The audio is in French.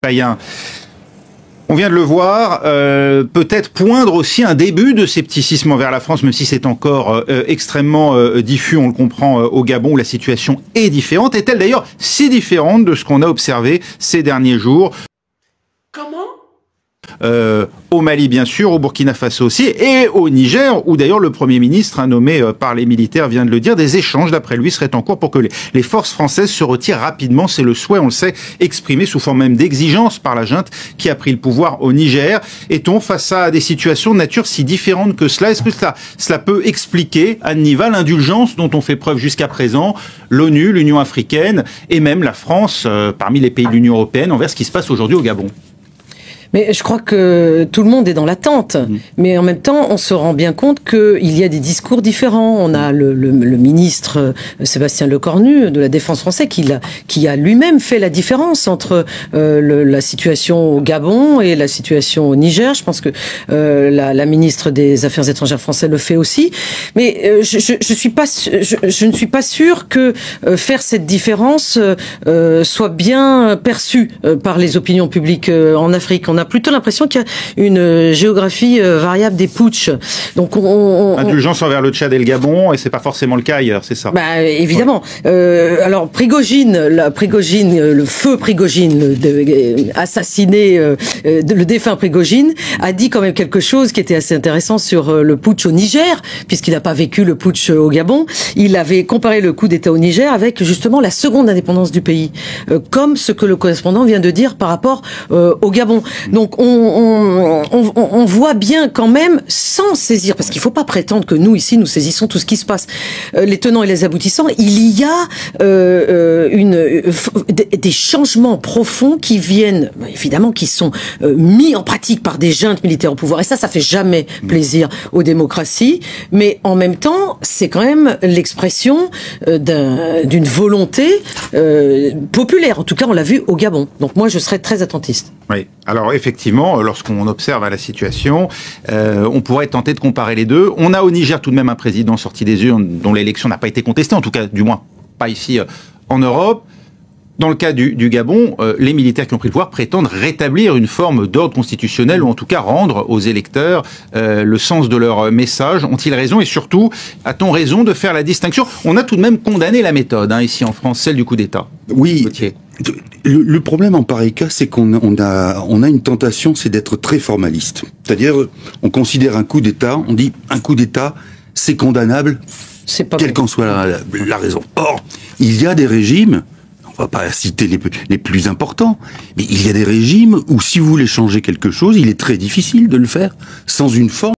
citoyens. On vient de le voir, peut-être poindre aussi un début de scepticisme envers la France, même si c'est encore extrêmement diffus, on le comprend, au Gabon, où la situation est différente. Est-elle d'ailleurs si différente de ce qu'on a observé ces derniers jours? Comment? Au Mali, bien sûr, au Burkina Faso aussi, et au Niger, où d'ailleurs le Premier ministre, nommé par les militaires, vient de le dire, des échanges, d'après lui, seraient en cours pour que les forces françaises se retirent rapidement. C'est le souhait, on le sait, exprimé sous forme même d'exigence par la junte qui a pris le pouvoir au Niger. Est-on face à des situations de nature si différentes que cela? Est-ce que cela peut expliquer, à Niva, l'indulgence dont on fait preuve jusqu'à présent, l'ONU, l'Union africaine, et même la France, parmi les pays de l'Union européenne, envers ce qui se passe aujourd'hui au Gabon? Mais je crois que tout le monde est dans l'attente. Mais en même temps, on se rend bien compte qu'il y a des discours différents. On a le ministre Sébastien Lecornu de la Défense française qui a lui-même fait la différence entre la situation au Gabon et la situation au Niger. Je pense que la ministre des Affaires étrangères française le fait aussi. Mais je ne suis pas sûre que faire cette différence soit bien perçue par les opinions publiques en Afrique. On a plutôt l'impression qu'il y a une géographie variable des putschs. Donc indulgence envers le Tchad et le Gabon, et c'est pas forcément le cas ailleurs, c'est ça? Bah évidemment. Ouais. Alors Prigojine, le feu Prigojine, assassiné, le défunt Prigojine, a dit quand même quelque chose qui était assez intéressant sur le putsch au Niger, puisqu'il n'a pas vécu le putsch au Gabon. Il avait comparé le coup d'État au Niger avec justement la seconde indépendance du pays, comme ce que le correspondant vient de dire par rapport au Gabon. Donc on voit bien quand même, sans saisir, parce qu'il ne faut pas prétendre que nous ici nous saisissons tout ce qui se passe, les tenants et les aboutissants, il y a des changements profonds qui viennent, évidemment, qui sont mis en pratique par des juntes militaires au pouvoir, et ça fait jamais plaisir aux démocraties, mais en même temps c'est quand même l'expression d'une volonté populaire. En tout cas on l'a vu au Gabon, donc moi je serais très attentiste. Oui, alors effectivement, lorsqu'on observe la situation, on pourrait tenter de comparer les deux. On a au Niger tout de même un président sorti des urnes dont l'élection n'a pas été contestée, en tout cas, du moins, pas ici en Europe. Dans le cas du Gabon, les militaires qui ont pris le pouvoir prétendent rétablir une forme d'ordre constitutionnel, ou en tout cas rendre aux électeurs le sens de leur message. Ont-ils raison? Et surtout, a-t-on raison de faire la distinction? On a tout de même condamné la méthode, ici en France, celle du coup d'État. Oui. Gauthier. Le problème en pareil cas, c'est qu'on a une tentation, c'est d'être très formaliste. C'est-à-dire, on considère un coup d'État, on dit un coup d'État, c'est condamnable, quelle qu'en soit la raison. Or, il y a des régimes, on va pas citer les plus importants, mais il y a des régimes où si vous voulez changer quelque chose, il est très difficile de le faire sans une forme